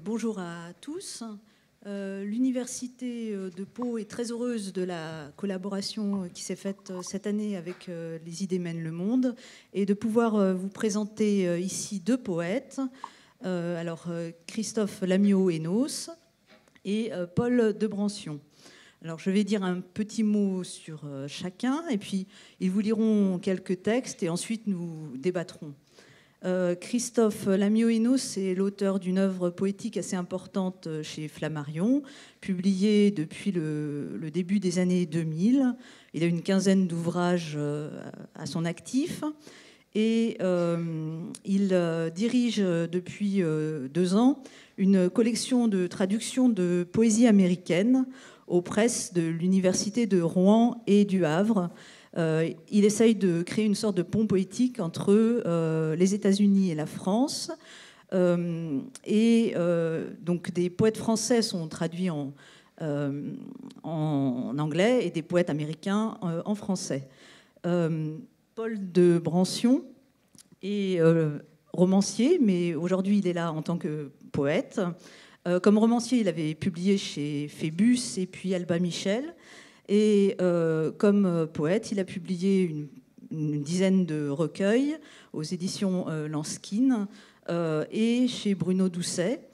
Bonjour à tous. L'Université de Pau est très heureuse de la collaboration qui s'est faite cette année avec Les Idées mènent le monde et de pouvoir vous présenter ici deux poètes, Christophe Lamiot-Hénos et Paul de Brancion. Alors je vais dire un petit mot sur chacun et puis ils vous liront quelques textes et ensuite nous débattrons. Christophe Lamiot-Hénos est l'auteur d'une œuvre poétique assez importante chez Flammarion, publiée depuis le début des années 2000. Il a une quinzaine d'ouvrages à son actif et il dirige depuis 2 ans une collection de traductions de poésie américaine aux presses de l'université de Rouen et du Havre. Il essaye de créer une sorte de pont poétique entre les États-Unis et la France. Donc des poètes français sont traduits en anglais et des poètes américains en français. Paul de Brancion est romancier, mais aujourd'hui il est là en tant que poète. Comme romancier, il avait publié chez Phébus et puis Albin Michel. Et comme poète, il a publié une dizaine de recueils aux éditions Lanskin et chez Bruno Doucet.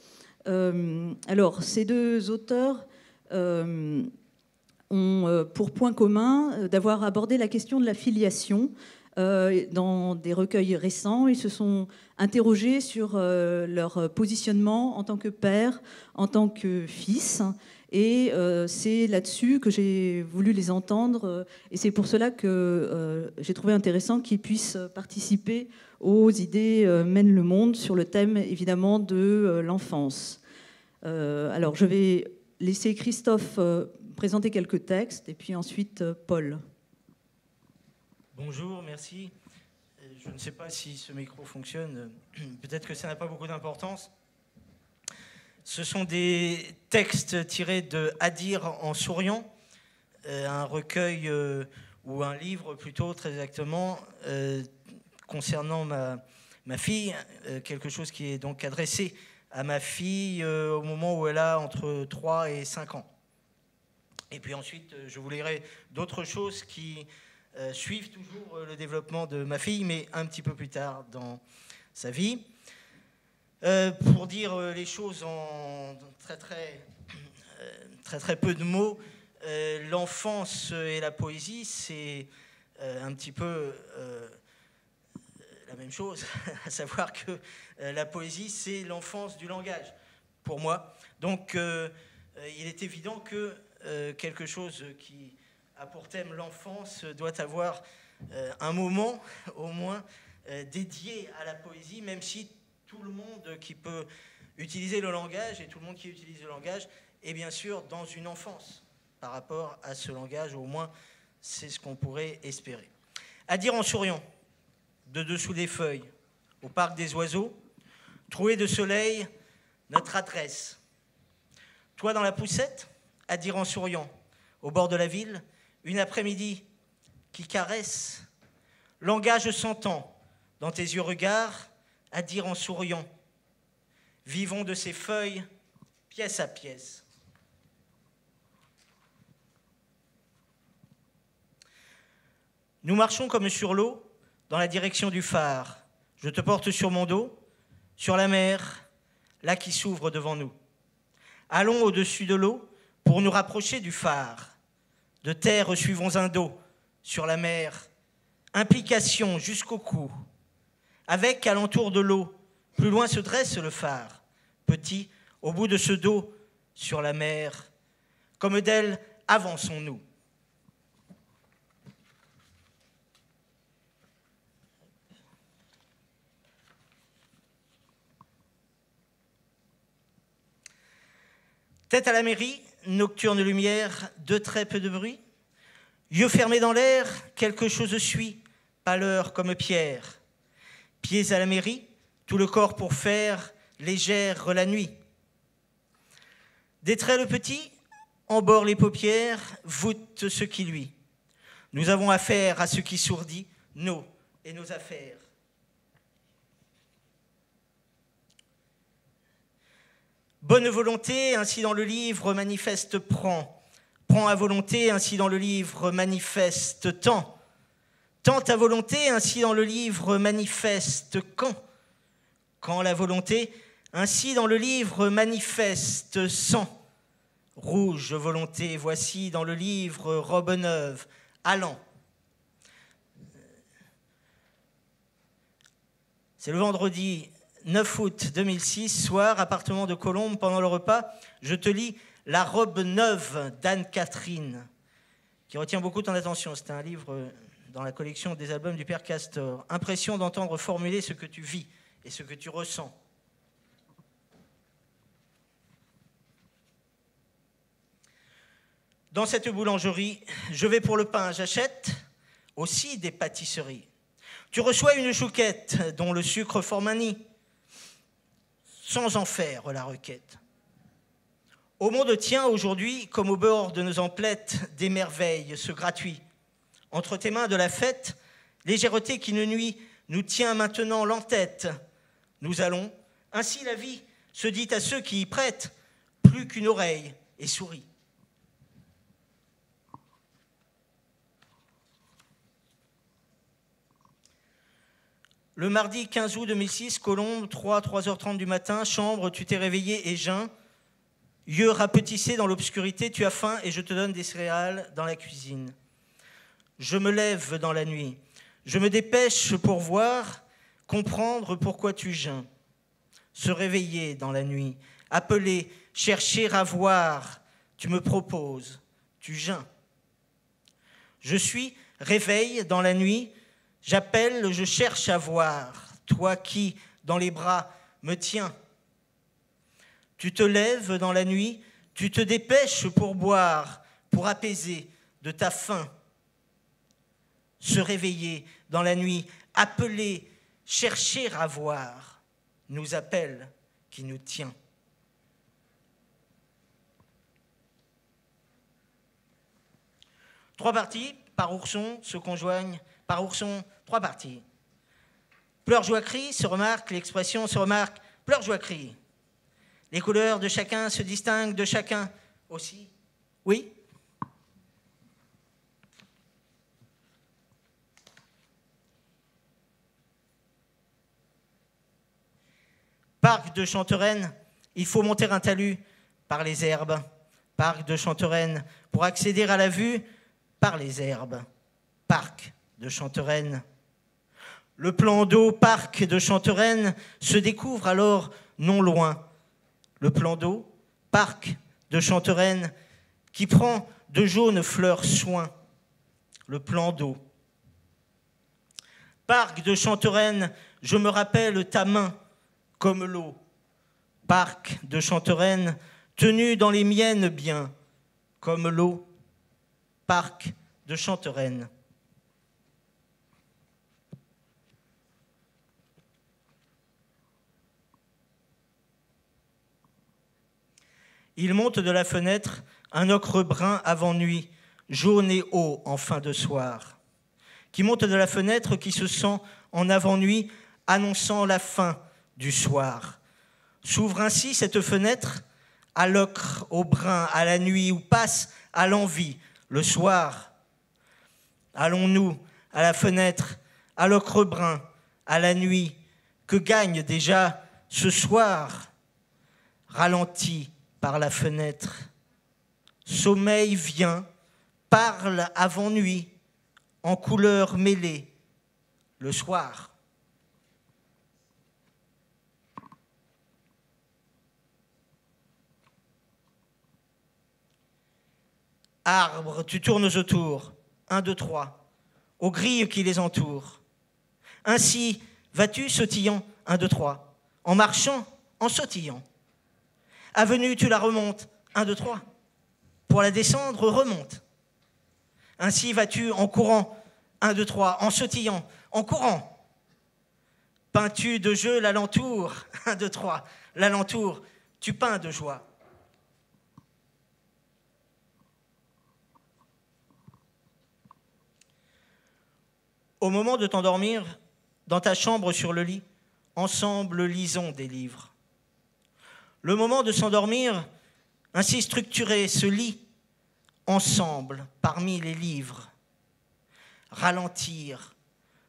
Alors, ces deux auteurs ont pour point commun d'avoir abordé la question de la filiation. Dans des recueils récents, ils se sont interrogés sur leur positionnement en tant que père, en tant que fils. Et c'est là-dessus que j'ai voulu les entendre. Et c'est pour cela que j'ai trouvé intéressant qu'ils puissent participer aux Idées mènent le monde sur le thème, évidemment, de l'enfance. Alors, je vais laisser Christophe présenter quelques textes et puis ensuite Paul. Bonjour, merci. Je ne sais pas si ce micro fonctionne. Peut-être que ça n'a pas beaucoup d'importance. Ce sont des textes tirés de À dire en souriant, un recueil ou un livre plutôt, très exactement, concernant ma fille, quelque chose qui est donc adressé à ma fille au moment où elle a entre 3 et 5 ans. Et puis ensuite, je vous lirai d'autres choses qui suivent toujours le développement de ma fille, mais un petit peu plus tard dans sa vie. Pour dire les choses en très peu de mots, l'enfance et la poésie, c'est un petit peu la même chose, à savoir que la poésie, c'est l'enfance du langage, pour moi. Donc, il est évident que quelque chose qui a pour thème l'enfance doit avoir un moment, au moins, dédié à la poésie, même si tout le monde qui peut utiliser le langage, et tout le monde qui utilise le langage, est bien sûr dans une enfance par rapport à ce langage, au moins c'est ce qu'on pourrait espérer. À dire en souriant, de dessous des feuilles, au parc des oiseaux, troué de soleil, notre adresse. Toi dans la poussette, à dire en souriant, au bord de la ville, une après-midi qui caresse, langage s'entend dans tes yeux regards, à dire en souriant, vivons de ces feuilles, pièce à pièce. Nous marchons comme sur l'eau, dans la direction du phare. Je te porte sur mon dos, sur la mer, là qui s'ouvre devant nous. Allons au-dessus de l'eau pour nous rapprocher du phare. De terre suivons un dos, sur la mer, implication jusqu'au cou. Avec, à l'entour de l'eau, plus loin se dresse le phare, petit, au bout de ce dos, sur la mer. Comme d'elle, avançons-nous. Tête à la mairie, nocturne lumière, de très peu de bruit. Yeux fermés dans l'air, quelque chose suit, pâleur comme pierre. Pieds à la mairie, tout le corps pour faire légère la nuit. Des traits le petit, en bord les paupières, voûte ce qui luit. Nous avons affaire à ce qui sourdit, nos et nos affaires. Bonne volonté, ainsi dans le livre manifeste prend. Prends à volonté, ainsi dans le livre manifeste tend. Tends à volonté, ainsi dans le livre manifeste quand. Quand la volonté, ainsi dans le livre manifeste sans. Rouge volonté, voici dans le livre robe neuve, allant. C'est le vendredi 9 août 2006, soir, appartement de Colombes, pendant le repas, je te lis La robe neuve d'Anne-Catherine, qui retient beaucoup ton attention. C'est un livre dans la collection des albums du Père Castor. Impression d'entendre formuler ce que tu vis et ce que tu ressens. Dans cette boulangerie, je vais pour le pain, j'achète aussi des pâtisseries. Tu reçois une chouquette dont le sucre forme un nid, sans en faire la requête. Au monde tient aujourd'hui, comme au bord de nos emplettes, des merveilles, ce gratuit. Entre tes mains de la fête, légèreté qui ne nuit, nous tient maintenant l'entête. Nous allons, ainsi la vie se dit à ceux qui y prêtent, plus qu'une oreille et sourit. Le mardi 15 août 2006, Colombes, 3h30 du matin, chambre, tu t'es réveillé et jeun. Yeux rapetissés dans l'obscurité, tu as faim et je te donne des céréales dans la cuisine. Je me lève dans la nuit. Je me dépêche pour voir, comprendre pourquoi tu jeûnes. Se réveiller dans la nuit, appeler, chercher à voir. Tu me proposes, tu jeûnes. Je suis réveil dans la nuit. J'appelle, je cherche à voir, toi qui, dans les bras, me tiens. Tu te lèves dans la nuit, tu te dépêches pour boire, pour apaiser de ta faim. Se réveiller dans la nuit, appeler, chercher à voir, nous appelle, qui nous tient. Trois parties, par ourson, se conjoignent. Par ourson, trois parties. Pleurs, joie, cri, se remarque, l'expression se remarque, pleurs, joie, cri. Les couleurs de chacun se distinguent de chacun aussi. Oui ? Parc de Chantereine, il faut monter un talus par les herbes. Parc de Chantereine, pour accéder à la vue, par les herbes. Parc de Chantereine. Le plan d'eau, parc de Chantereine, se découvre alors non loin. Le plan d'eau, parc de Chantereine, qui prend de jaunes fleurs soin. Le plan d'eau. Parc de Chantereine, je me rappelle ta main comme l'eau. Parc de Chantereine, tenue dans les miennes bien, comme l'eau. Parc de Chantereine. Il monte de la fenêtre un ocre brun avant nuit, jaune et haut en fin de soir, qui monte de la fenêtre qui se sent en avant-nuit, annonçant la fin du soir. S'ouvre ainsi cette fenêtre à l'ocre, au brun, à la nuit, où passe à l'envie le soir. Allons-nous à la fenêtre, à l'ocre brun, à la nuit, que gagne déjà ce soir, ralenti par la fenêtre. Sommeil vient, parle avant nuit, en couleurs mêlées, le soir. Arbres, tu tournes autour, 1, 2, 3, aux grilles qui les entourent. Ainsi vas-tu sautillant, 1, 2, 3, en marchant, en sautillant. Avenue, tu la remontes, 1, 2, 3. Pour la descendre, remonte. Ainsi vas-tu en courant, 1, 2, 3, en sautillant, en courant. Peins-tu de jeu l'alentour, 1, 2, 3, l'alentour, tu peins de joie. Au moment de t'endormir, dans ta chambre sur le lit, ensemble lisons des livres. Le moment de s'endormir, ainsi structuré, se lit ensemble parmi les livres. Ralentir,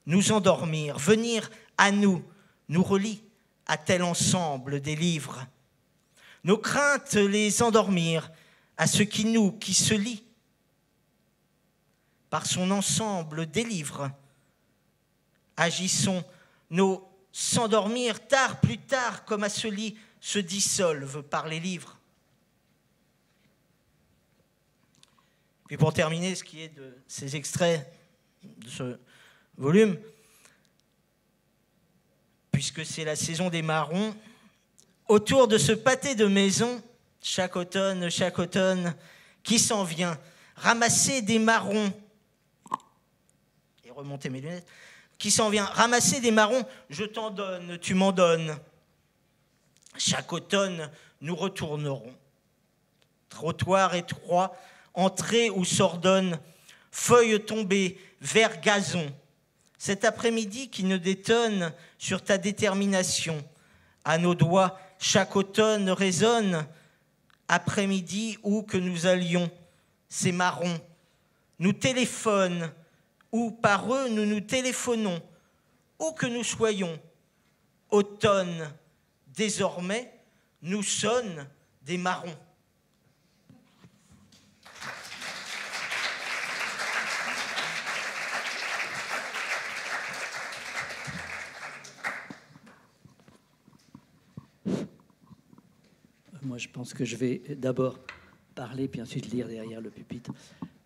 nous endormir, venir à nous relie à tel ensemble des livres. Nos craintes les endormir à ce qui se lit par son ensemble des livres. Agissons, nos s'endormir tard, plus tard, comme à ce lit, se dissolvent par les livres. Puis pour terminer, ce qui est de ces extraits de ce volume, puisque c'est la saison des marrons, autour de ce pâté de maison, chaque automne, qui s'en vient, ramasser des marrons, et remonter mes lunettes, qui s'en vient, ramasser des marrons, je t'en donne, tu m'en donnes. Chaque automne, nous retournerons. Trottoir étroit, entrée où s'ordonnent, feuilles tombées, vert gazon. Cet après-midi qui ne détonne sur ta détermination. À nos doigts, chaque automne résonne. Après-midi où que nous allions, ces marrons nous téléphonent, ou par eux nous nous téléphonons, où que nous soyons. Automne, désormais, nous sonnent des marrons. Moi, je pense que je vais d'abord parler, puis ensuite lire derrière le pupitre.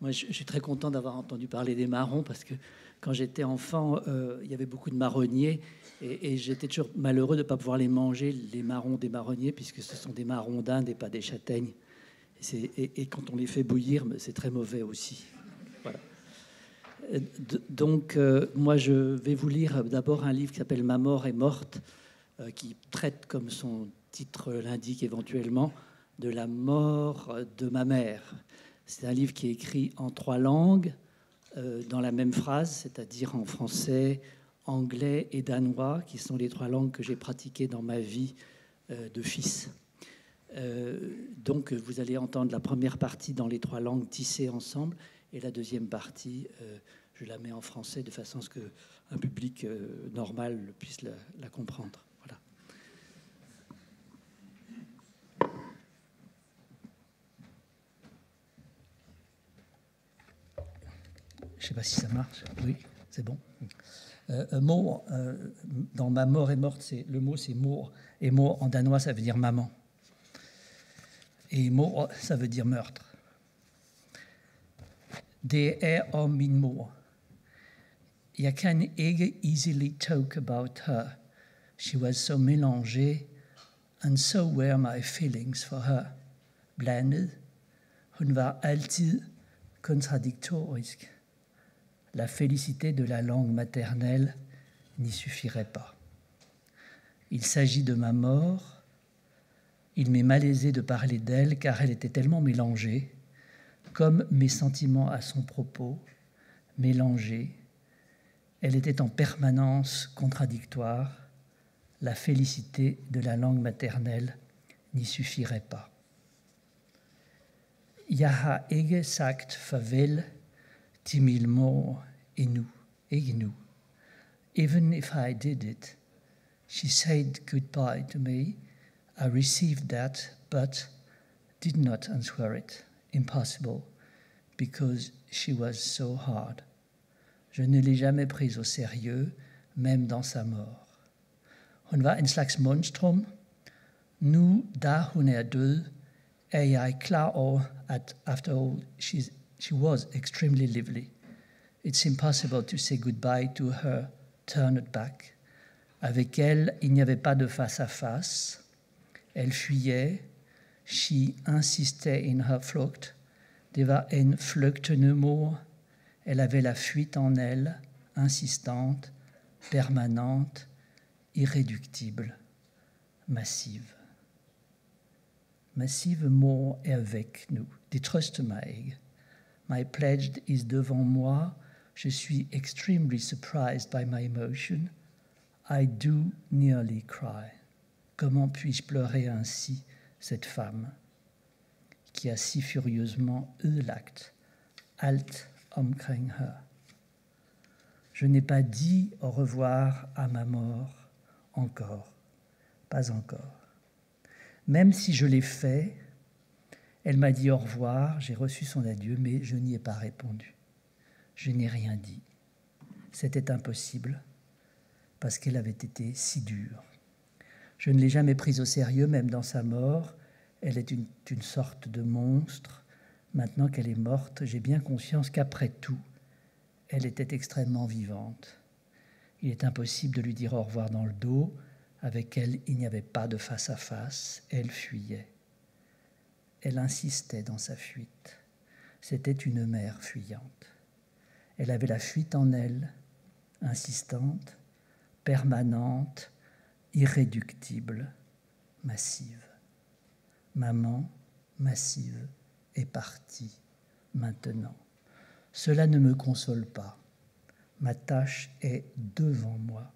Moi, je suis très content d'avoir entendu parler des marrons, parce que quand j'étais enfant, il y avait beaucoup de marronniers, et j'étais toujours malheureux de ne pas pouvoir les manger, les marrons des marronniers, puisque ce sont des marrons d'Inde et pas des châtaignes. Et quand on les fait bouillir, c'est très mauvais aussi. Voilà. Donc, moi, je vais vous lire d'abord un livre qui s'appelle « Ma mort est morte », qui traite, comme son titre l'indique éventuellement, de la mort de ma mère. C'est un livre qui est écrit en 3 langues, dans la même phrase, c'est-à-dire en français, anglais et danois, qui sont les 3 langues que j'ai pratiquées dans ma vie de fils. Donc, vous allez entendre la première partie dans les 3 langues tissées ensemble, et la deuxième partie, je la mets en français de façon à ce qu'un public normal puisse la comprendre. Voilà. Je ne sais pas si ça marche. Oui, c'est bon. Un mot dans Ma mort est morte, le mot c'est mor. Et mor en danois, ça veut dire maman. Et mor, ça veut dire meurtre. Det om min mor. Jeg kan ikke easily talk about her. She was so mélangée, and so were my feelings for her. Blandet. Hun var altid kontradiktorisk. La félicité de la langue maternelle n'y suffirait pas. Il s'agit de ma mort. Il m'est malaisé de parler d'elle car elle était tellement mélangée, comme mes sentiments à son propos, mélangés. Elle était en permanence contradictoire. La félicité de la langue maternelle n'y suffirait pas. Jeg har ikke sagt farvel til min mor endnu, ikke nu. Even if I did it, she said goodbye to me. I received that, but did not answer it. Impossible, because she was so hard. Je ne l'ai jamais prise au sérieux, même dans sa mort. Hun var en slags monstrum. Nu, da hun er død, er jeg klar over, at after all, she was extremely lively. It's impossible to say goodbye to her turned back. Avec elle, il n'y avait pas de face à face. Elle fuyait. She insistait in her flucht. Det var en flygtende mor. Elle avait la fuite en elle, insistante, permanente, irréductible, massive. Massive mor er avec nous. Det trøster mig ikke. My pledge is devant moi. Je suis extremely surprised by my emotion. I do nearly cry. Comment puis-je pleurer ainsi? cette femme qui a si furieusement ødelagt alt omkring her. Je n'ai pas dit au revoir à ma mort encore, pas encore. Même si je l'ai fait, elle m'a dit au revoir, j'ai reçu son adieu, mais je n'y ai pas répondu. Je n'ai rien dit. C'était impossible, parce qu'elle avait été si dure. Je ne l'ai jamais prise au sérieux, même dans sa mort. Elle est une sorte de monstre. Maintenant qu'elle est morte, j'ai bien conscience qu'après tout, elle était extrêmement vivante. Il est impossible de lui dire au revoir dans le dos. Avec elle, il n'y avait pas de face à face. Elle fuyait. Elle insistait dans sa fuite. C'était une mère fuyante. Elle avait la fuite en elle, insistante, permanente, irréductible, massive. Maman, massive, est partie, maintenant. Cela ne me console pas. Ma tâche est devant moi.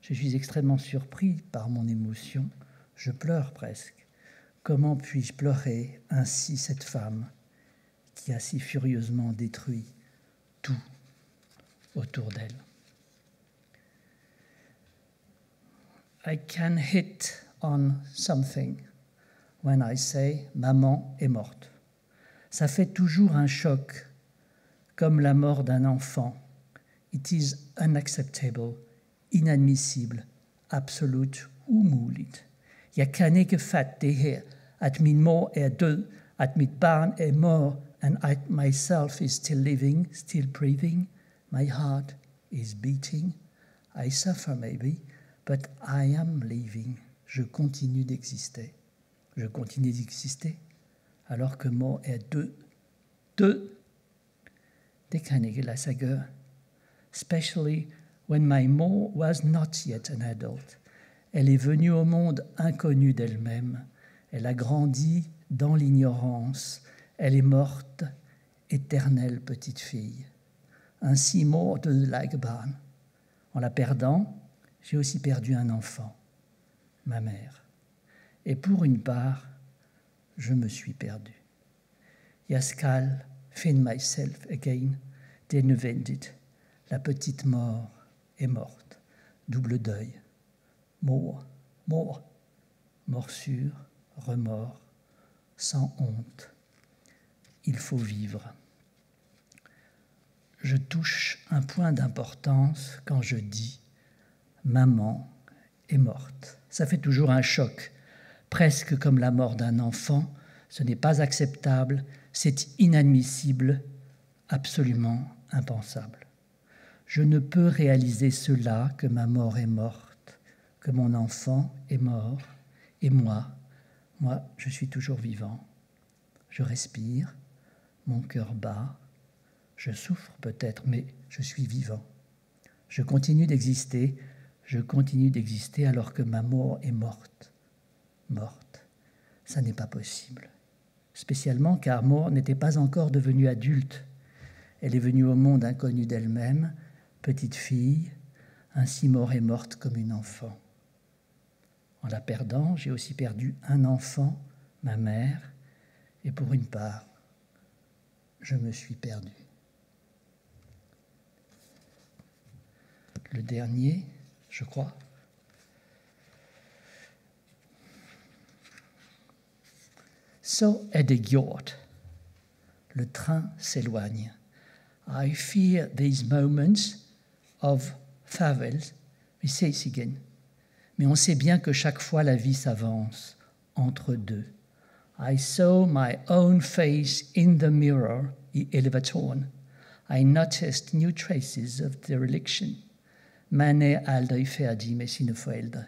Je suis extrêmement surpris par mon émotion. Je pleure presque. Comment puis-je pleurer ainsi cette femme qui a si furieusement détruit tout autour d'elle? I can hit on something when I say « maman est morte ». Ça fait toujours un choc, comme la mort d'un enfant. It is unacceptable, inadmissible, absolut umuligt. Jeg kan ikke fatte det her, at min mor er død, at mit barn er mort, and I myself is still living, still breathing. My heart is beating. I suffer maybe, but I am living. Je continue d'exister. Je continue d'exister, alors que mort er død. Det kan ikke lade sig gøre. Especially when my mor was not yet an adult. Elle est venue au monde inconnue d'elle-même. Elle a grandi dans l'ignorance. Elle est morte, éternelle petite fille. Ainsi mort de Lagebarn. En la perdant, j'ai aussi perdu un enfant, ma mère. Et pour une part, je me suis perdu. Jeg skal find myself again, det er nødvendigt. La petite mort est morte. Double deuil. Mort, morsure, remords, sans honte. Il faut vivre. Je touche un point d'importance quand je dis « maman est morte ». Ça fait toujours un choc, presque comme la mort d'un enfant. Ce n'est pas acceptable, c'est inadmissible, absolument impensable. Je ne peux réaliser cela, que ma mort est morte, que mon enfant est mort, et moi, je suis toujours vivant. Je respire, mon cœur bat, je souffre peut-être, mais je suis vivant. Je continue d'exister alors que ma mort est morte. Morte, ça n'est pas possible. Spécialement car mort n'était pas encore devenue adulte. Elle est venue au monde inconnue d'elle-même, petite fille, ainsi mort est morte comme une enfant. En la perdant, j'ai aussi perdu un enfant, ma mère, et pour une part, je me suis perdu. Le dernier, je crois. Så er det gjort. Le train s'éloigne. I fear these moments of farewell. Vi ses igen. Mais on sait bien que chaque fois la vie s'avance entre deux. I saw my own face in the mirror i elevatoren. I noticed new traces of dereliction. Man er aldrig færdig med sine forældre.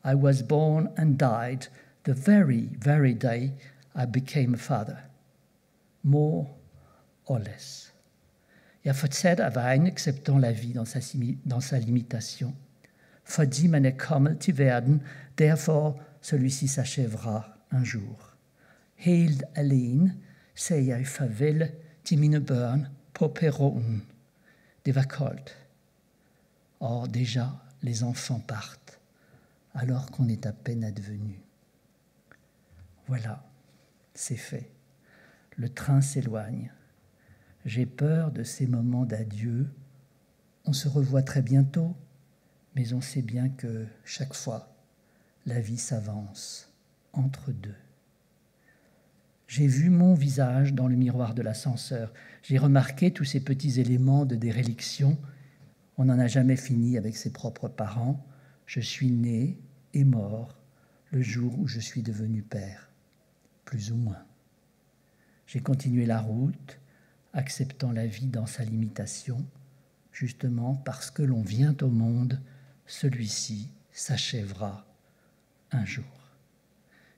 I was born and died the very, very day I became a father. More or less. Jeg fortsatte af vejen, acceptant la vie dans sa limitation. Fordi man er kommet til verden, derfor celui-ci s'achèvera un jour. Helt alene sagde jeg farvel til mine børn på perronen. Det var koldt. Or déjà, les enfants partent, alors qu'on est à peine advenu. Voilà, c'est fait. Le train s'éloigne. J'ai peur de ces moments d'adieu. On se revoit très bientôt, mais on sait bien que chaque fois, la vie s'avance entre deux. J'ai vu mon visage dans le miroir de l'ascenseur. J'ai remarqué tous ces petits éléments de déréliction. On n'en a jamais fini avec ses propres parents. Je suis né et mort le jour où je suis devenu père, plus ou moins. J'ai continué la route, acceptant la vie dans sa limitation, justement parce que l'on vient au monde, celui-ci s'achèvera un jour.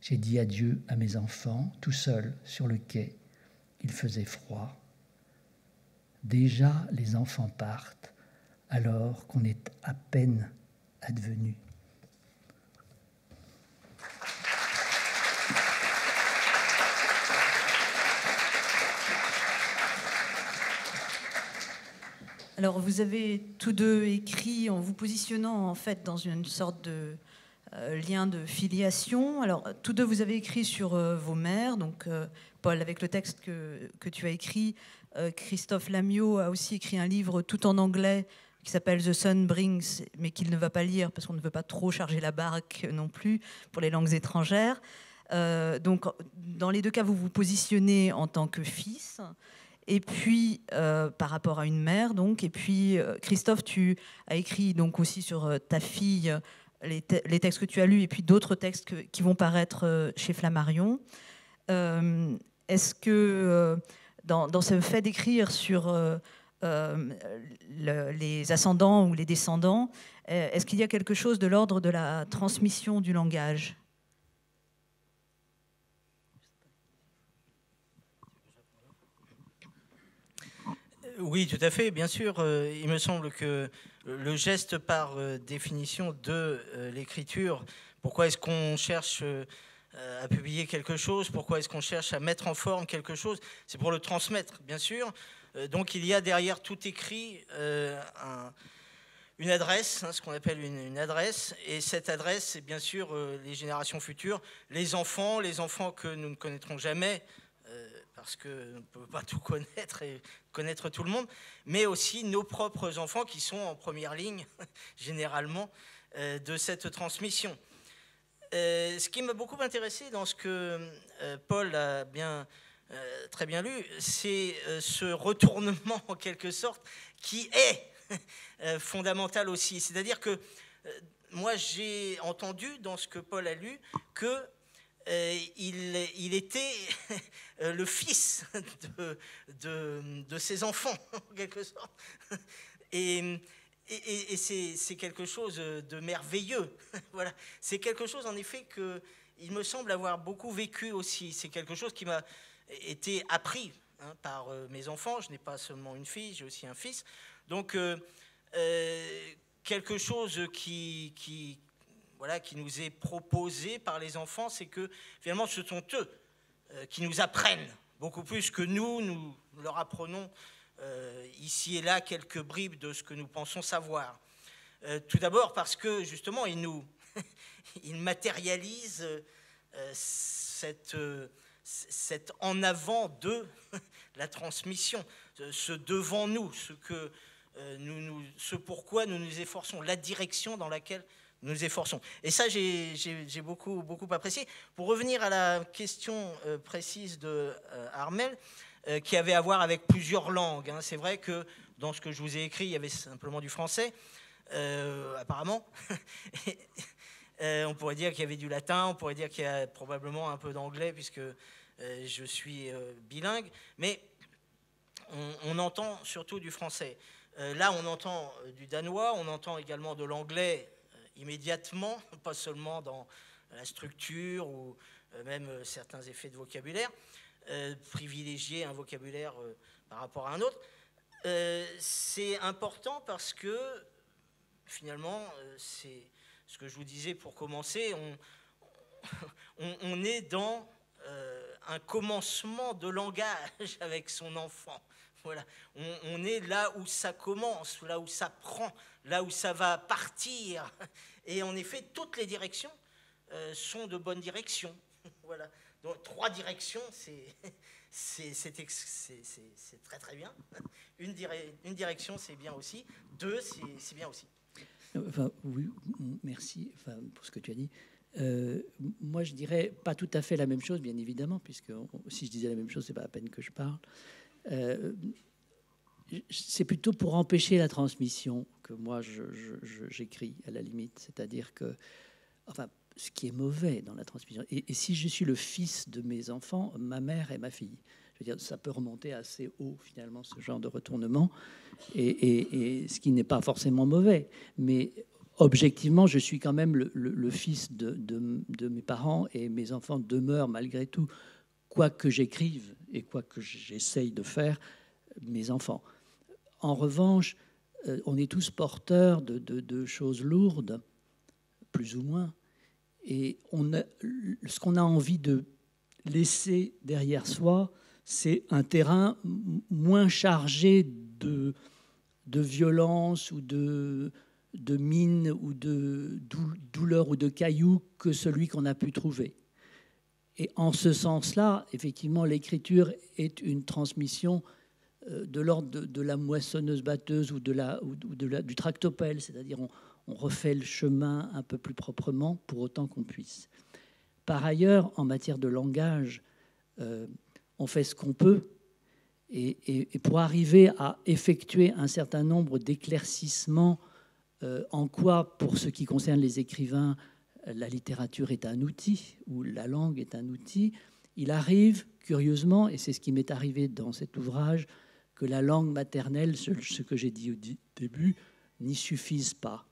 J'ai dit adieu à mes enfants, tout seul sur le quai. Il faisait froid. Déjà, les enfants partent, alors qu'on est à peine advenu. Alors, vous avez tous deux écrit en vous positionnant en fait dans une sorte de lien de filiation. Alors, tous deux, vous avez écrit sur vos mères. Donc, Paul, avec le texte que tu as écrit, Christophe Lamiot a aussi écrit un livre tout en anglais qui s'appelle The Sun Brings, mais qu'il ne va pas lire parce qu'on ne veut pas trop charger la barque non plus pour les langues étrangères. Donc, dans les deux cas, vous vous positionnez en tant que fils. Et puis, par rapport à une mère, donc. Et puis, Christophe, tu as écrit donc aussi sur ta fille les textes que tu as lus et puis d'autres textes qui vont paraître chez Flammarion. Est-ce que, dans ce fait d'écrire sur les ascendants ou les descendants, est-ce qu'il y a quelque chose de l'ordre de la transmission du langage ? Oui, tout à fait, bien sûr. Il me semble que le geste par définition de l'écriture, pourquoi est-ce qu'on cherche à publier quelque chose, pourquoi est-ce qu'on cherche à mettre en forme quelque chose, c'est pour le transmettre, bien sûr. Donc il y a derrière tout écrit une adresse, ce qu'on appelle une adresse, et cette adresse, c'est bien sûr les générations futures, les enfants que nous ne connaîtrons jamais, parce qu'on ne peut pas tout connaître et connaître tout le monde, mais aussi nos propres enfants qui sont en première ligne, généralement, de cette transmission. Ce qui m'a beaucoup intéressé dans ce que Paul a très bien lu, c'est ce retournement, en quelque sorte, qui est fondamental aussi. C'est-à-dire que moi, j'ai entendu dans ce que Paul a lu que il était le fils de ses enfants, en quelque sorte. Et c'est quelque chose de merveilleux. Voilà. C'est quelque chose, en effet, qu'il me semble avoir beaucoup vécu aussi. C'est quelque chose qui m'a été appris par mes enfants. Je n'ai pas seulement une fille, j'ai aussi un fils. Donc, quelque chose qui nous est proposé par les enfants, c'est que finalement ce sont eux qui nous apprennent beaucoup plus que nous leur apprenons ici et là quelques bribes de ce que nous pensons savoir. Tout d'abord parce que justement ils matérialisent cette en avant de la transmission, ce devant nous, ce pourquoi nous nous efforçons, la direction dans laquelle nous nous efforçons. Et ça, j'ai beaucoup apprécié. Pour revenir à la question précise de Armel, qui avait à voir avec plusieurs langues. C'est vrai que dans ce que je vous ai écrit, il y avait simplement du français, apparemment. On pourrait dire qu'il y avait du latin, on pourrait dire qu'il y a probablement un peu d'anglais, puisque je suis bilingue. Mais on entend surtout du français. Là, on entend du danois, on entend également de l'anglais immédiatement, pas seulement dans la structure ou même certains effets de vocabulaire, privilégier un vocabulaire par rapport à un autre. C'est important parce que finalement, c'est ce que je vous disais pour commencer, on est dans un commencement de langage avec son enfant. Voilà. On est là où ça commence, là où ça prend, là où ça va partir. Et en effet, toutes les directions sont de bonnes directions. Voilà. Donc 3 directions, c'est très très bien. Une direction, c'est bien aussi. 2, c'est bien aussi. Enfin, oui, merci pour ce que tu as dit. Moi, je dirais pas tout à fait la même chose, bien évidemment, puisque si je disais la même chose, c'est pas la peine que je parle. C'est plutôt pour empêcher la transmission que moi j'écris, à la limite. C'est-à-dire que, enfin, ce qui est mauvais dans la transmission. Et si je suis le fils de mes enfants, ma mère est ma fille. Je veux dire, ça peut remonter assez haut, finalement, ce genre de retournement, et ce qui n'est pas forcément mauvais. Mais objectivement, je suis quand même le fils de mes parents, et mes enfants demeurent, malgré tout, quoi que j'écrive et quoi que j'essaye de faire, mes enfants. En revanche, on est tous porteurs de choses lourdes, plus ou moins, et ce qu'on a envie de laisser derrière soi, c'est un terrain moins chargé de violence ou de mines ou de douleurs ou de cailloux que celui qu'on a pu trouver. Et en ce sens-là, effectivement, l'écriture est une transmission de l'ordre de la moissonneuse-batteuse ou du tractopelle, c'est-à-dire on refait le chemin un peu plus proprement pour autant qu'on puisse. Par ailleurs, en matière de langage, on fait ce qu'on peut, et pour arriver à effectuer un certain nombre d'éclaircissements, en quoi, pour ce qui concerne les écrivains, la littérature est un outil, ou la langue est un outil, il arrive, curieusement, et c'est ce qui m'est arrivé dans cet ouvrage, que la langue maternelle, ce que j'ai dit au début, n'y suffise pas,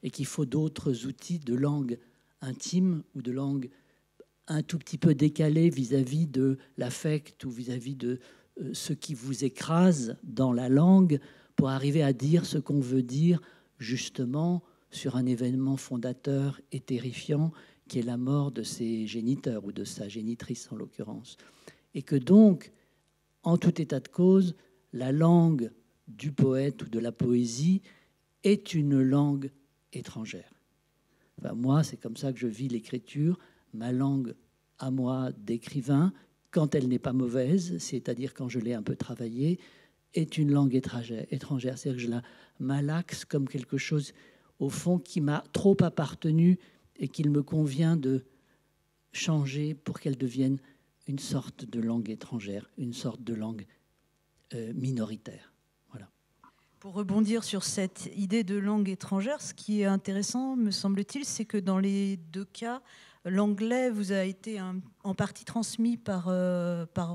et qu'il faut d'autres outils de langue intime ou de langue un tout petit peu décalée vis-à-vis de l'affect ou vis-à-vis de ce qui vous écrase dans la langue pour arriver à dire ce qu'on veut dire justement sur un événement fondateur et terrifiant qui est la mort de ses géniteurs ou de sa génitrice en l'occurrence. Et que donc, en tout état de cause, la langue du poète ou de la poésie est une langue étrangère. Enfin, moi, c'est comme ça que je vis l'écriture. Ma langue à moi d'écrivain, quand elle n'est pas mauvaise, c'est-à-dire quand je l'ai un peu travaillée, est une langue étrangère. C'est-à-dire que je la malaxe comme quelque chose, au fond, qui m'a trop appartenu et qu'il me convient de changer pour qu'elle devienne une sorte de langue étrangère, une sorte de langue minoritaire. Voilà. Pour rebondir sur cette idée de langue étrangère, ce qui est intéressant, me semble-t-il, c'est que dans les 2 cas, l'anglais vous a été en partie transmis par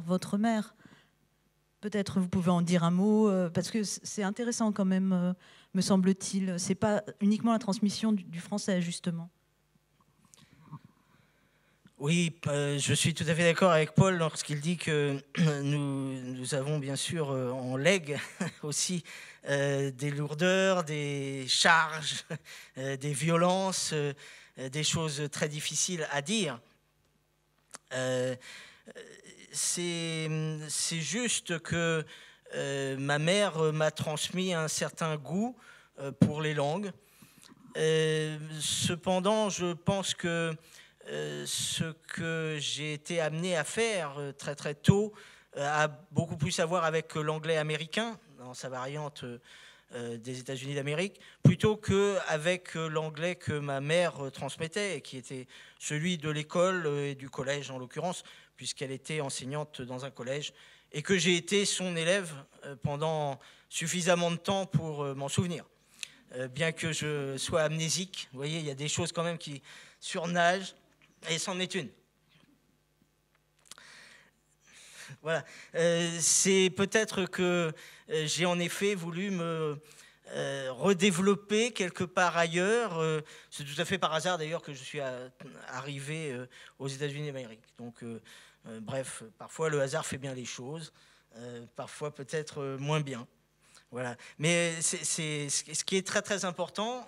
votre mère. Peut-être vous pouvez en dire un mot, parce que c'est intéressant quand même, me semble-t-il. Ce n'est pas uniquement la transmission du français, justement. Oui, je suis tout à fait d'accord avec Paul lorsqu'il dit que nous avons bien sûr en legs aussi des lourdeurs, des charges, des violences, des choses très difficiles à dire. C'est juste que ma mère m'a transmis un certain goût pour les langues. Cependant, je pense que ce que j'ai été amené à faire très très tôt a beaucoup plus à voir avec l'anglais américain, dans sa variante des États-Unis d'Amérique, plutôt qu'avec l'anglais que ma mère transmettait, et qui était celui de l'école et du collège en l'occurrence, puisqu'elle était enseignante dans un collège, et que j'ai été son élève pendant suffisamment de temps pour m'en souvenir. Bien que je sois amnésique, vous voyez, il y a des choses quand même qui surnagent, et c'en est une. Voilà. C'est peut-être que j'ai en effet voulu me redévelopper quelque part ailleurs. C'est tout à fait par hasard d'ailleurs que je suis arrivé aux États-Unis d'Amérique. Donc, bref, parfois le hasard fait bien les choses, parfois peut-être moins bien. Voilà. Mais ce qui est très très important,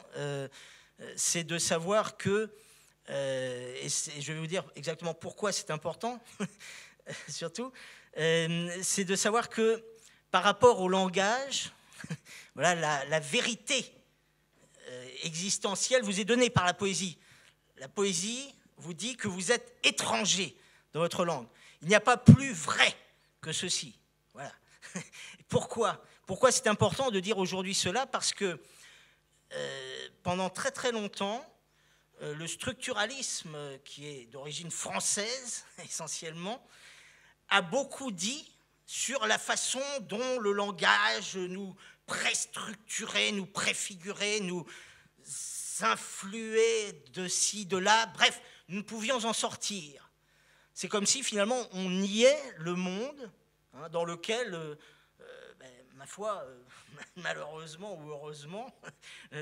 c'est de savoir que, et je vais vous dire exactement pourquoi c'est important, surtout, c'est de savoir que par rapport au langage, voilà, la vérité existentielle vous est donnée par la poésie. La poésie vous dit que vous êtes étranger dans votre langue. Il n'y a pas plus vrai que ceci. Voilà. Pourquoi c'est important de dire aujourd'hui cela? Parce que pendant très très longtemps, le structuralisme, qui est d'origine française essentiellement, a beaucoup dit sur la façon dont le langage nous préstructurait, nous préfigurait, nous influait de ci, de là. Bref, nous pouvions en sortir. C'est comme si finalement on niait le monde dans lequel, ma foi, malheureusement ou heureusement,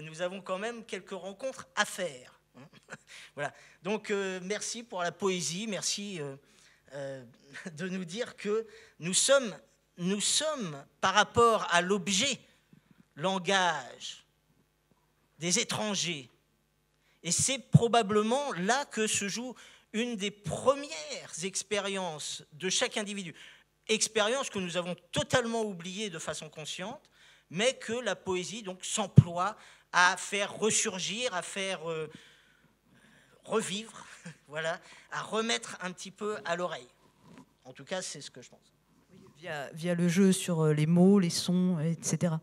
nous avons quand même quelques rencontres à faire. Voilà. Donc merci pour la poésie, merci de nous dire que nous sommes par rapport à l'objet langage des étrangers. Et c'est probablement là que se joue une des premières expériences de chaque individu. Expérience que nous avons totalement oubliée de façon consciente, mais que la poésie donc s'emploie à faire ressurgir, à faire revivre, voilà, à remettre un petit peu à l'oreille. En tout cas, c'est ce que je pense. Via le jeu sur les mots, les sons, etc.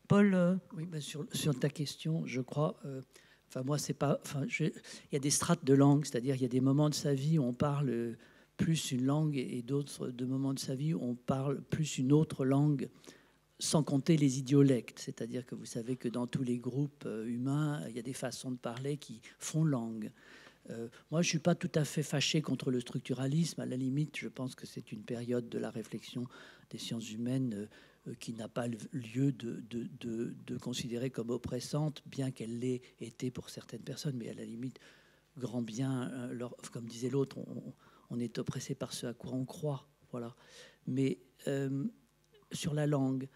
Paul Oui, sur ta question, je crois... moi, c'est pas... il y a des strates de langue, c'est-à-dire il y a des moments de sa vie où on parle plus une langue et d'autres de moments de sa vie où on parle plus une autre langue, sans compter les idiolectes. C'est-à-dire que vous savez que dans tous les groupes humains, il y a des façons de parler qui font langue. Moi, je ne suis pas tout à fait fâché contre le structuralisme. À la limite, je pense que c'est une période de la réflexion des sciences humaines qui n'a pas lieu de considérer comme oppressante, bien qu'elle l'ait été pour certaines personnes. Mais à la limite, grand bien, comme disait l'autre, on est oppressé par ce à quoi on croit. Voilà. Mais sur la langue,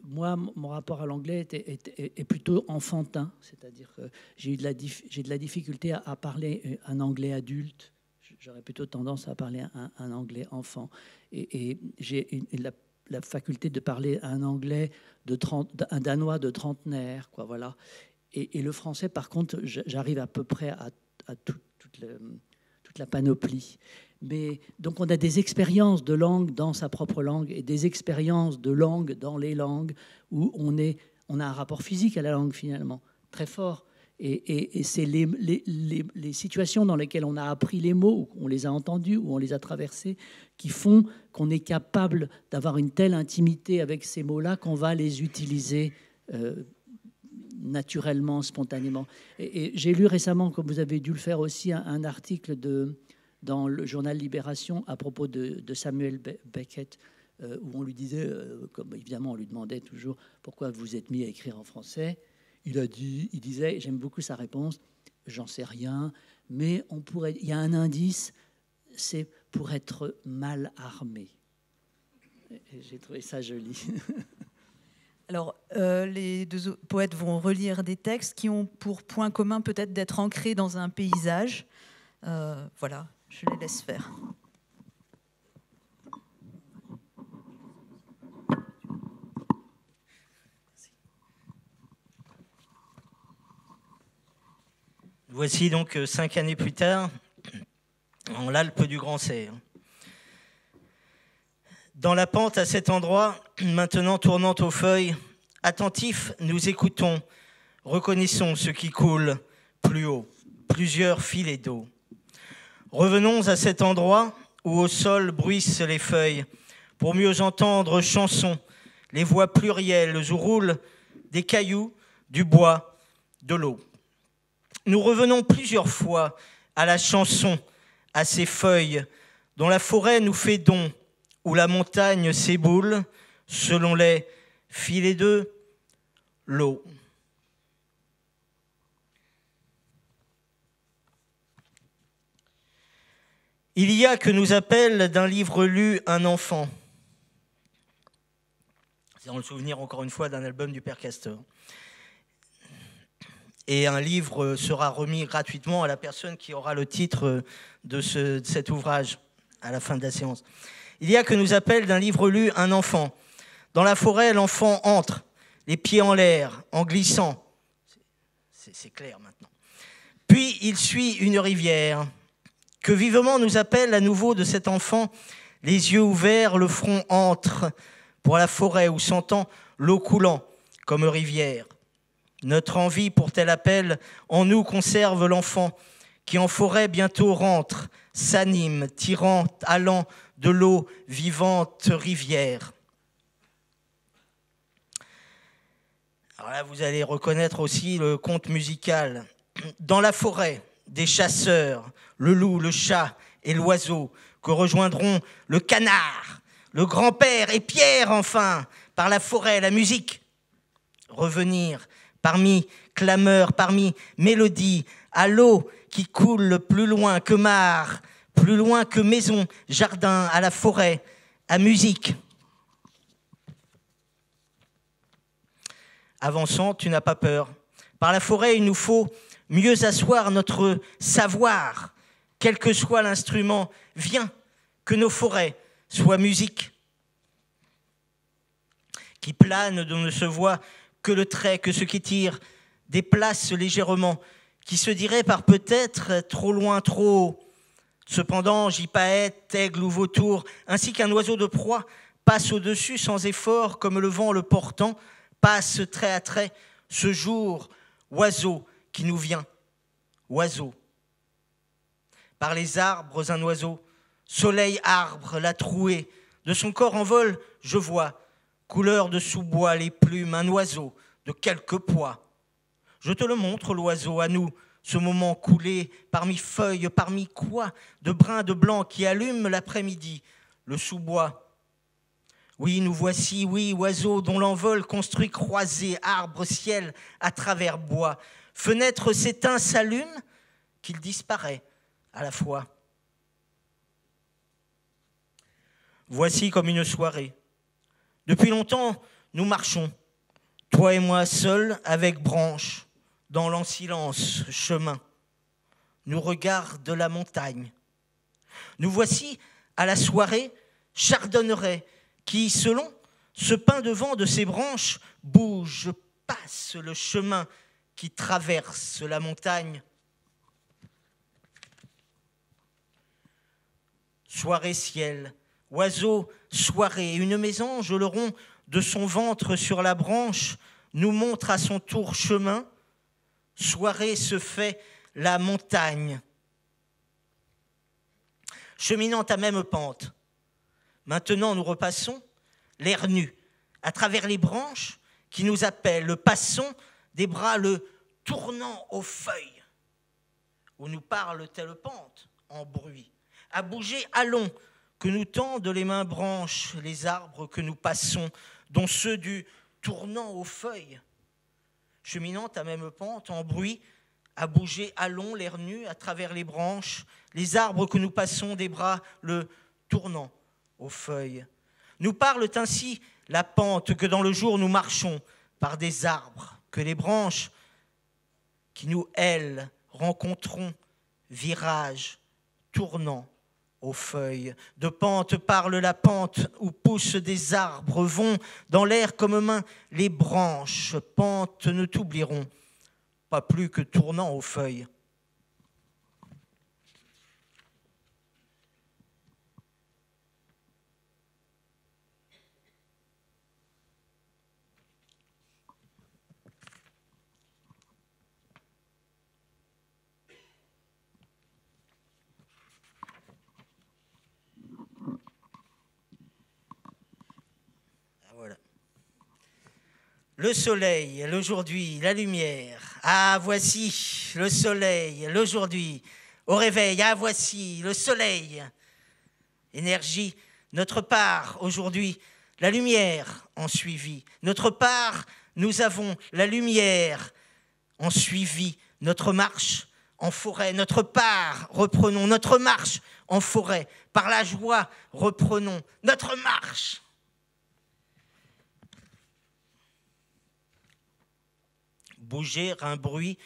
moi, mon rapport à l'anglais est plutôt enfantin, c'est-à-dire que j'ai de la difficulté à parler un anglais adulte. J'aurais plutôt tendance à parler un anglais enfant. Et j'ai la faculté de parler un anglais un danois de trentenaire, quoi, voilà. Et le français, par contre, j'arrive à peu près à toute la panoplie. Mais donc on a des expériences de langue dans sa propre langue et des expériences de langue dans les langues où on a un rapport physique à la langue finalement très fort. Et c'est les situations dans lesquelles on a appris les mots, où on les a entendus, où on les a traversés, qui font qu'on est capable d'avoir une telle intimité avec ces mots-là qu'on va les utiliser naturellement, spontanément. Et j'ai lu récemment, comme vous avez dû le faire aussi, un article dans le journal Libération à propos de Samuel Beckett, où on lui disait, comme évidemment on lui demandait toujours pourquoi vous êtes mis à écrire en français. Il disait, j'aime beaucoup sa réponse, j'en sais rien, mais il y a un indice, c'est pour être mal armé. Et j'ai trouvé ça joli. Alors, les deux poètes vont relire des textes qui ont pour point commun peut-être d'être ancrés dans un paysage. Voilà, je les laisse faire. Voici donc 5 années plus tard, en l'Alpe du Grand Serre. Dans la pente à cet endroit, maintenant tournant aux feuilles, attentifs, nous écoutons, reconnaissons ce qui coule plus haut, plusieurs filets d'eau. Revenons à cet endroit où au sol bruissent les feuilles, pour mieux entendre chansons, les voix plurielles où roulent des cailloux, du bois, de l'eau. Nous revenons plusieurs fois à la chanson, à ces feuilles dont la forêt nous fait don, où la montagne s'éboule selon les filets de l'eau. Il y a que nous appelle d'un livre lu un enfant. C'est dans le souvenir encore une fois d'un album du Père Castor. Et un livre sera remis gratuitement à la personne qui aura le titre de cet ouvrage à la fin de la séance. Il y a que nous appelle d'un livre lu un enfant. Dans la forêt, l'enfant entre, les pieds en l'air, en glissant. C'est clair maintenant. Puis il suit une rivière que vivement nous appelle à nouveau de cet enfant, les yeux ouverts, le front entre, pour la forêt où s'entend l'eau coulant comme rivière. Notre envie pour tel appel en nous conserve l'enfant qui en forêt bientôt rentre, s'anime, tirant, allant de l'eau vivante rivière. Alors là, vous allez reconnaître aussi le conte musical. Dans la forêt, des chasseurs, le loup, le chat et l'oiseau, que rejoindront le canard, le grand-père et Pierre, enfin, par la forêt, la musique. Revenir parmi clameurs, parmi mélodies, à l'eau qui coule plus loin que mare, plus loin que maison, jardin, à la forêt, à musique. Avançant, tu n'as pas peur. Par la forêt, il nous faut mieux asseoir notre savoir, quel que soit l'instrument. Viens, que nos forêts soient musique, qui plane dont ne se voit que le trait, que ce qui tire déplace légèrement, qui se dirait par peut-être trop loin, trop haut. Cependant, gypaète, aigle ou vautour, ainsi qu'un oiseau de proie, passe au-dessus sans effort, comme le vent le portant, passe trait à trait, ce jour, oiseau qui nous vient, oiseau. Par les arbres, un oiseau, soleil, arbre, la trouée, de son corps en vol, je vois, couleur de sous-bois, les plumes, un oiseau de quelque poids. Je te le montre, l'oiseau, à nous, ce moment coulé parmi feuilles, parmi quoi, de brun, de blanc qui allume l'après-midi, le sous-bois. Oui, nous voici, oui, oiseaux dont l'envol construit croisé, arbre, ciel, à travers bois. Fenêtre s'éteint, s'allume, qu'il disparaît à la fois. Voici comme une soirée. Depuis longtemps, nous marchons, toi et moi seuls, avec branches, dans l'en-silence chemin. Nous regarde la montagne. Nous voici à la soirée chardonneret, qui, selon ce pain de vent de ses branches, bouge, passe le chemin qui traverse la montagne. Soirée ciel, oiseau, soirée, une mésange, le rond de son ventre sur la branche, nous montre à son tour chemin. Soirée se fait la montagne. Cheminant à même pente, maintenant nous repassons l'air nu, à travers les branches qui nous appellent, passons des bras le tournant aux feuilles, où nous parle telle pente en bruit. À bouger, allons, que nous tendent les mains branches, les arbres que nous passons, dont ceux du tournant aux feuilles. Cheminant à même pente, en bruit, à bouger, allons, l'air nu, à travers les branches, les arbres que nous passons, des bras le tournant aux feuilles. Nous parle ainsi la pente que dans le jour nous marchons, par des arbres, que les branches qui nous, elles, rencontrons, virage, tournant aux feuilles. De pente parle la pente où poussent des arbres, vont dans l'air comme main les branches. Pente ne t'oublieront, pas plus que tournant aux feuilles. Le soleil, l'aujourd'hui, la lumière. Ah, voici le soleil, l'aujourd'hui. Au réveil, ah, voici le soleil. Énergie, notre part, aujourd'hui, la lumière en suivi. Notre part, nous avons la lumière en suivi. Notre marche en forêt, notre part, reprenons. Notre marche en forêt, par la joie, reprenons. Notre marche. Bouger un bruit,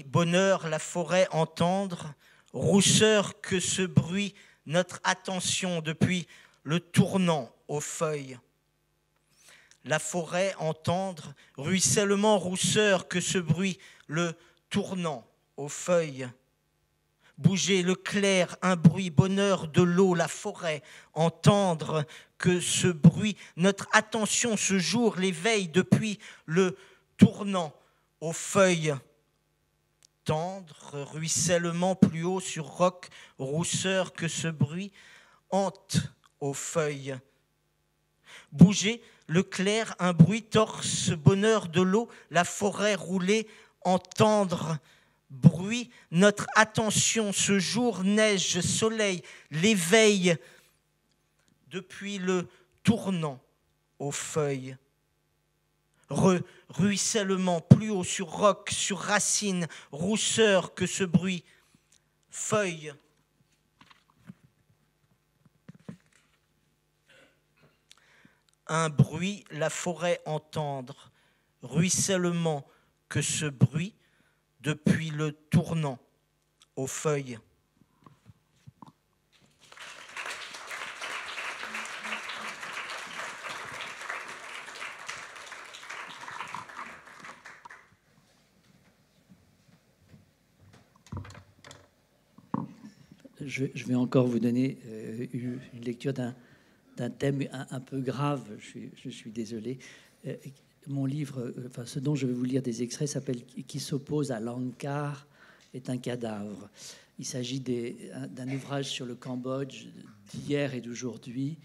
bonheur la forêt entendre, rousseur que ce bruit, notre attention depuis le tournant aux feuilles. La forêt entendre, ruissellement rousseur que ce bruit, le tournant aux feuilles. Bouger le clair, un bruit, bonheur de l'eau, la forêt, entendre que ce bruit, notre attention ce jour l'éveille depuis le tournant aux feuilles. Tendre, ruissellement plus haut sur roc, rousseur que ce bruit hante aux feuilles. Bouger le clair, un bruit, torse, bonheur de l'eau, la forêt roulée, entendre bruit, notre attention, ce jour, neige, soleil, l'éveil, depuis le tournant aux feuilles. Ruissellement, plus haut sur roc, sur racine, rousseur que ce bruit, feuille. Un bruit, la forêt entendre, ruissellement que ce bruit, depuis le tournant aux feuilles. Je vais encore vous donner une lecture d'un thème un peu grave, je suis désolé. Mon livre, ce dont je vais vous lire des extraits, s'appelle « Qui s'oppose à l'Angkar est un cadavre ». Il s'agit d'un ouvrage sur le Cambodge d'hier et d'aujourd'hui.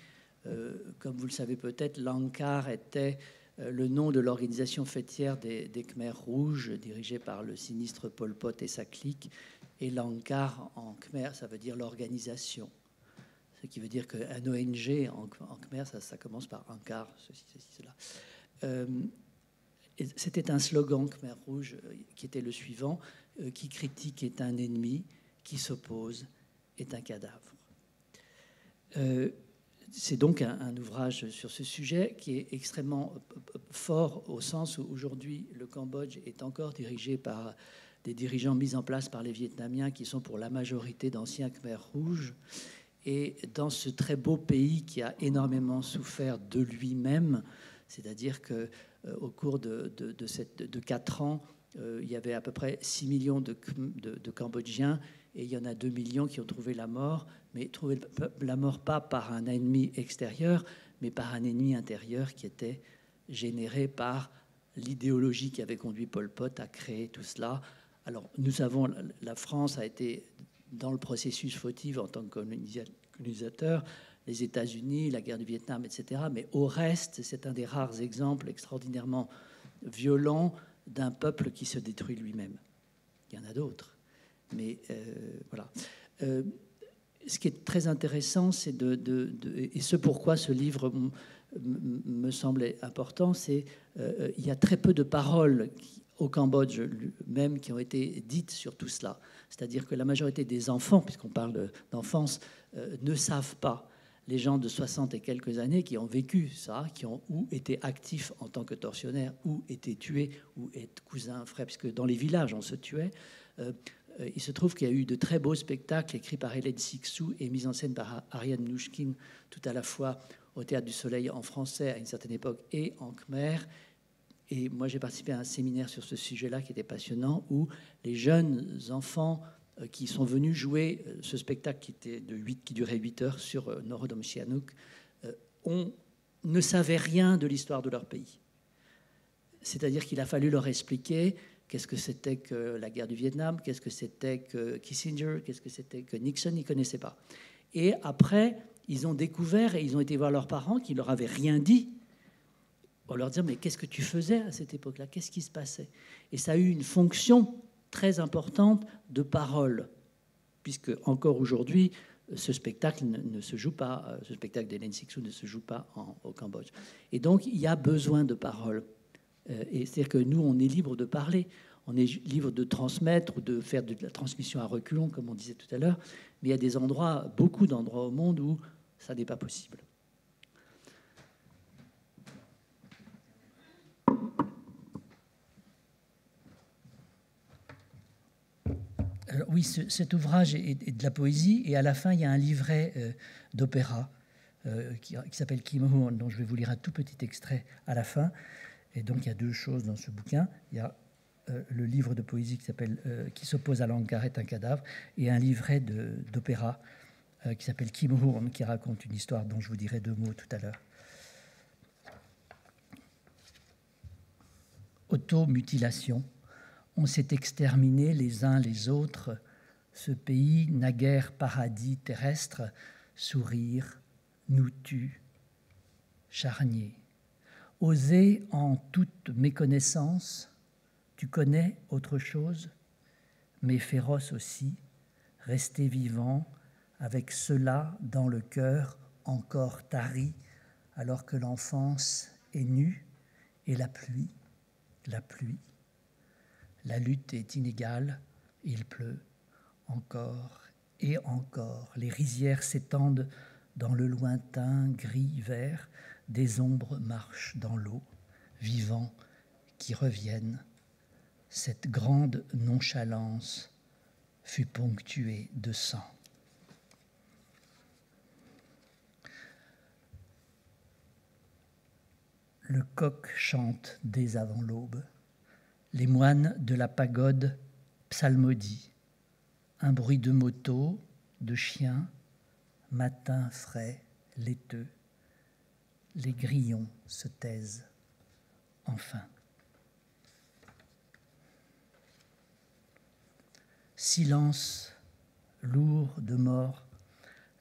Comme vous le savez peut-être, l'Angkar était le nom de l'organisation fêtière des Khmers rouges, dirigée par le sinistre Pol Pot et sa clique. Et l'Angkar en Khmer, ça veut dire l'organisation. Ce qui veut dire qu'un ONG en Khmer, ça commence par Angkar, ceci, cela. C'était un slogan Khmer rouge qui était le suivant, qui critique est un ennemi, qui s'oppose est un cadavre. C'est donc un ouvrage sur ce sujet qui est extrêmement fort au sens où aujourd'hui le Cambodge est encore dirigé par des dirigeants mis en place par les Vietnamiens qui sont pour la majorité d'anciens Khmers rouges. Et dans ce très beau pays qui a énormément souffert de lui-même, c'est-à-dire qu'au cours de 4 ans, il y avait à peu près 6 millions de Cambodgiens et il y en a 2 millions qui ont trouvé la mort, mais trouvé la mort pas par un ennemi extérieur, mais par un ennemi intérieur qui était généré par l'idéologie qui avait conduit Pol Pot à créer tout cela. Alors, nous savons, la France a été dans le processus fautif en tant que colonisateur, les États-Unis, la guerre du Vietnam, etc. Mais au reste, c'est un des rares exemples extraordinairement violents d'un peuple qui se détruit lui-même. Il y en a d'autres. Mais voilà. Ce qui est très intéressant, c'est et ce pourquoi ce livre me semblait important, c'est il y a très peu de paroles au Cambodge même qui ont été dites sur tout cela. C'est-à-dire que la majorité des enfants, puisqu'on parle d'enfance, ne savent pas. Les gens de 60 et quelques années qui ont vécu ça, qui ont ou été actifs en tant que tortionnaires, ou été tués, ou être cousins, frères, puisque dans les villages on se tuait. Il se trouve qu'il y a eu de très beaux spectacles écrits par Hélène Sixou et mis en scène par Ariane Mnouchkine, tout à la fois au Théâtre du Soleil en français à une certaine époque et en khmer. Et moi, j'ai participé à un séminaire sur ce sujet-là qui était passionnant, où les jeunes enfants qui sont venus jouer ce spectacle qui durait 8 heures sur Norodom Sihanouk ne savaient rien de l'histoire de leur pays. C'est-à-dire qu'il a fallu leur expliquer qu'est-ce que c'était que la guerre du Vietnam, qu'est-ce que c'était que Kissinger, qu'est-ce que c'était que Nixon, ils ne connaissaient pas. Et après, ils ont découvert et ils ont été voir leurs parents qui ne leur avaient rien dit. On leur dit, mais qu'est-ce que tu faisais à cette époque-là? Qu'est-ce qui se passait? Et ça a eu une fonction très importante de parole, puisque encore aujourd'hui, ce spectacle ne se joue pas, ce spectacle d'Hélène Sixou ne se joue pas au Cambodge. Et donc, il y a besoin de parole. Et c'est-à-dire que nous, on est libre de parler, on est libre de transmettre ou de faire de la transmission à reculons, comme on disait tout à l'heure, mais il y a des endroits, beaucoup d'endroits au monde où ça n'est pas possible. Alors, oui, cet ouvrage est de la poésie, et à la fin, il y a un livret d'opéra qui s'appelle Kim Ho, dont je vais vous lire un tout petit extrait à la fin. Et donc, il y a 2 choses dans ce bouquin. Il y a le livre de poésie qui s'oppose à l'Angare est un cadavre, et un livret d'opéra qui s'appelle Kim Horn, qui raconte une histoire dont je vous dirai 2 mots tout à l'heure. Automutilation. On s'est exterminé les uns les autres, ce pays naguère paradis terrestre, sourire, nous tue, charnier. Oser en toute méconnaissance, tu connais autre chose, mais féroce aussi, rester vivant avec cela dans le cœur encore tari, alors que l'enfance est nue et la pluie. La lutte est inégale, il pleut, encore et encore. Les rizières s'étendent dans le lointain gris-vert, des ombres marchent dans l'eau, vivants qui reviennent. Cette grande nonchalance fut ponctuée de sang. Le coq chante dès avant l'aube. Les moines de la pagode psalmodient. Un bruit de moto, de chien, matin frais, laiteux. Les grillons se taisent, enfin. Silence lourd de mort,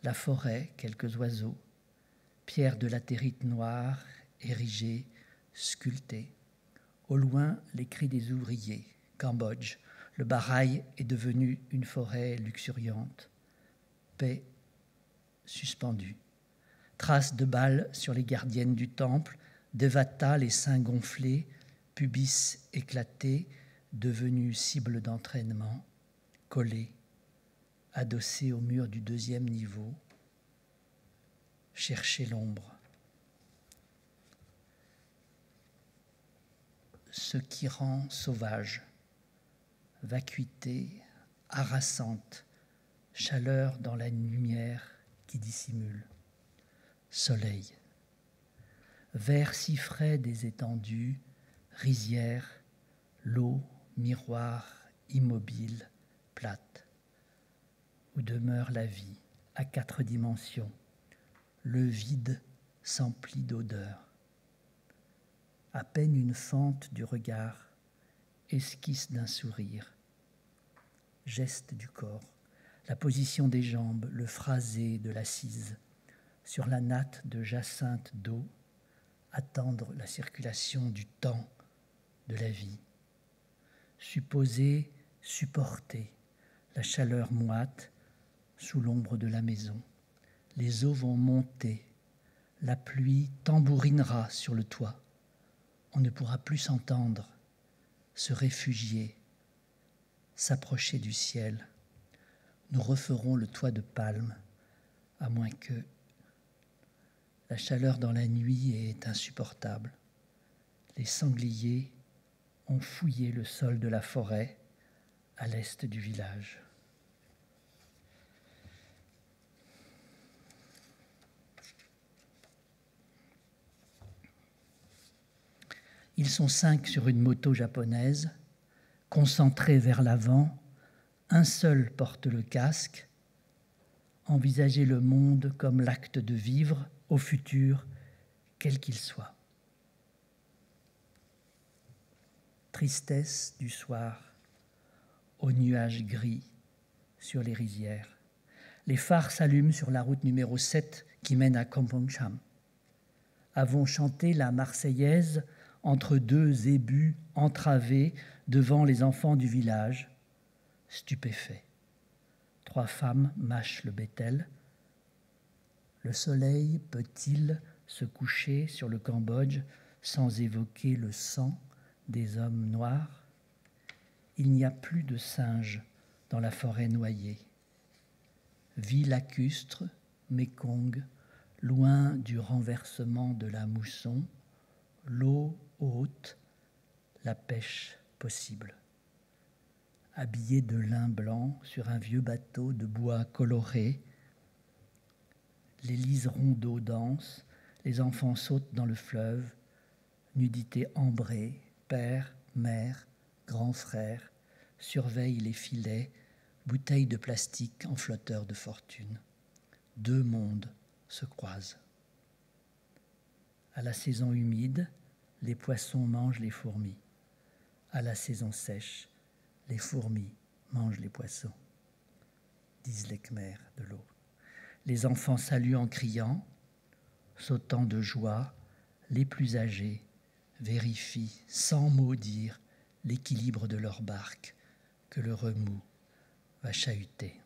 la forêt, quelques oiseaux, pierres de latérite noire, érigées, sculptées. Au loin, les cris des ouvriers. Cambodge, le Baraï est devenu une forêt luxuriante. Paix suspendue. Traces de balles sur les gardiennes du temple, Devata, les seins gonflés, pubis éclatés, devenus cible d'entraînement, collés, adossés au mur du 2e niveau. Chercher l'ombre. Ce qui rend sauvage, vacuité harassante, chaleur dans la lumière qui dissimule, soleil, vert si frais des étendues, rizières, l'eau, miroir, immobile, plate, où demeure la vie à 4 dimensions, le vide s'emplit d'odeurs. À peine une fente du regard, esquisse d'un sourire, geste du corps, la position des jambes, le phrasé de l'assise, sur la natte de jacinthe d'eau, attendre la circulation du temps, de la vie. Supposer, supporter la chaleur moite sous l'ombre de la maison. Les eaux vont monter, la pluie tambourinera sur le toit. On ne pourra plus s'entendre, se réfugier, s'approcher du ciel. Nous referons le toit de palme, à moins que la chaleur dans la nuit est insupportable. Les sangliers ont fouillé le sol de la forêt à l'est du village. Ils sont 5 sur une moto japonaise, concentrés vers l'avant. Un seul porte le casque. Envisager le monde comme l'acte de vivre au futur, quel qu'il soit. Tristesse du soir, aux nuages gris sur les rizières. Les phares s'allument sur la route numéro 7 qui mène à Kampong Cham. Avons chanté la Marseillaise entre 2 ébus entravés devant les enfants du village, stupéfaits. 3 femmes mâchent le bétel. Le soleil peut-il se coucher sur le Cambodge sans évoquer le sang des hommes noirs? Il n'y a plus de singes dans la forêt noyée. Vie lacustre, Mékong, loin du renversement de la mousson, l'eau haute, la pêche possible. Habillé de lin blanc sur un vieux bateau de bois coloré, les liserons d'eau dansent, les enfants sautent dans le fleuve, nudité ambrée, père, mère, grand frère, surveille les filets, bouteilles de plastique en flotteur de fortune. Deux mondes se croisent. À la saison humide, les poissons mangent les fourmis. À la saison sèche, les fourmis mangent les poissons, disent les Khmers de l'eau. Les enfants saluent en criant, sautant de joie, les plus âgés vérifient sans mot dire l'équilibre de leur barque que le remous va chahuter.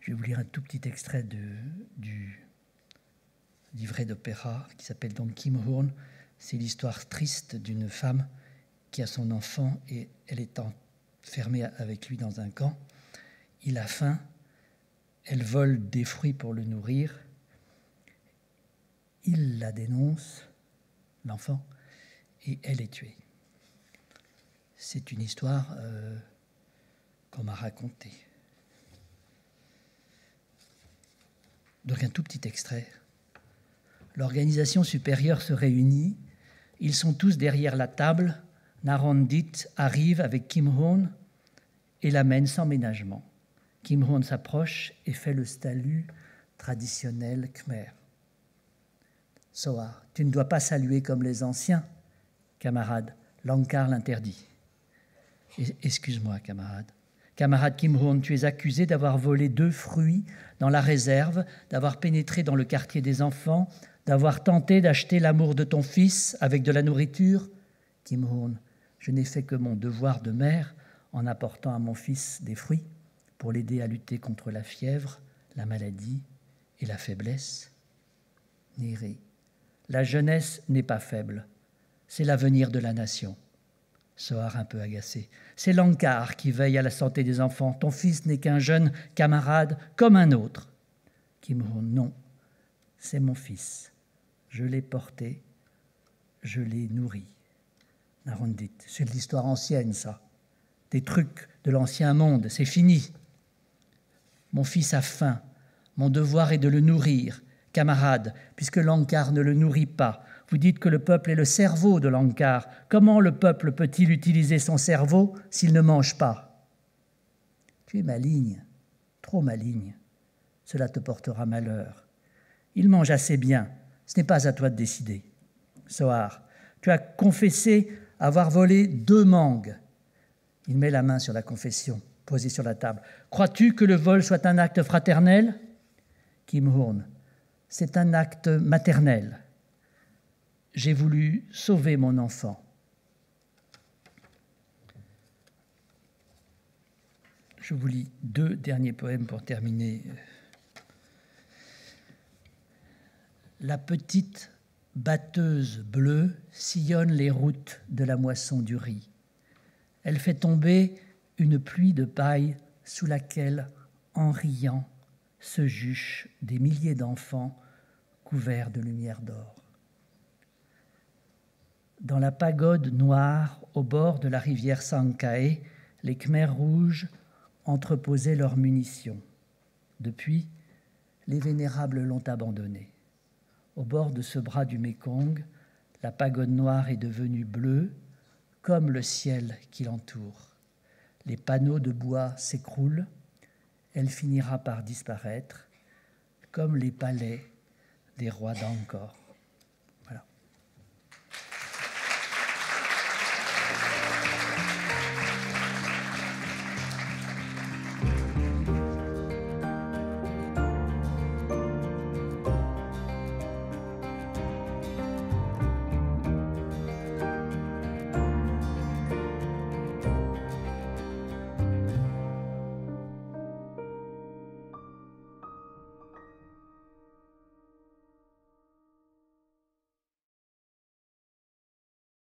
Je vais vous lire un tout petit extrait du livret d'opéra qui s'appelle donc Kim Horn. C'est l'histoire triste d'une femme qui a son enfant et elle est enfermée avec lui dans un camp. Il a faim, elle vole des fruits pour le nourrir. Il la dénonce, l'enfant, et elle est tuée. C'est une histoire qu'on m'a racontée. Donc un tout petit extrait. L'organisation supérieure se réunit. Ils sont tous derrière la table. Narondit arrive avec Kim Horn et l'amène sans ménagement. Kim Horn s'approche et fait le salut traditionnel khmer. Sohar, tu ne dois pas saluer comme les anciens, camarade. Lankar l'interdit. Excuse-moi, camarade. Camarade Kim Horn, tu es accusé d'avoir volé 2 fruits dans la réserve, d'avoir pénétré dans le quartier des enfants, d'avoir tenté d'acheter l'amour de ton fils avec de la nourriture. Kim Horn, je n'ai fait que mon devoir de mère en apportant à mon fils des fruits pour l'aider à lutter contre la fièvre, la maladie et la faiblesse. Néré, la jeunesse n'est pas faible, c'est l'avenir de la nation. Sohar un peu agacé. C'est Lankar qui veille à la santé des enfants. Ton fils n'est qu'un jeune camarade comme un autre. Kim Horn, non, c'est mon fils. Je l'ai porté, je l'ai nourri. Narondit, c'est de l'histoire ancienne, ça. Des trucs de l'ancien monde, c'est fini. Mon fils a faim, mon devoir est de le nourrir. Camarade, puisque Lankar ne le nourrit pas, vous dites que le peuple est le cerveau de Lankar. Comment le peuple peut-il utiliser son cerveau s'il ne mange pas? Tu es maligne, trop maligne. Cela te portera malheur. Il mange assez bien, ce n'est pas à toi de décider. Sohar, tu as confessé avoir volé 2 mangues. Il met la main sur la confession, posée sur la table. Crois-tu que le vol soit un acte fraternel? Kim Horn, c'est un acte maternel. J'ai voulu sauver mon enfant. Je vous lis 2 derniers poèmes pour terminer. La petite batteuse bleue sillonne les routes de la moisson du riz. Elle fait tomber une pluie de paille sous laquelle, en riant, se juchent des milliers d'enfants couverts de lumière d'or. Dans la pagode noire au bord de la rivière Sangkae, les Khmers rouges entreposaient leurs munitions. Depuis, les vénérables l'ont abandonnée. Au bord de ce bras du Mékong, la pagode noire est devenue bleue, comme le ciel qui l'entoure. Les panneaux de bois s'écroulent, elle finira par disparaître, comme les palais des rois d'Angkor.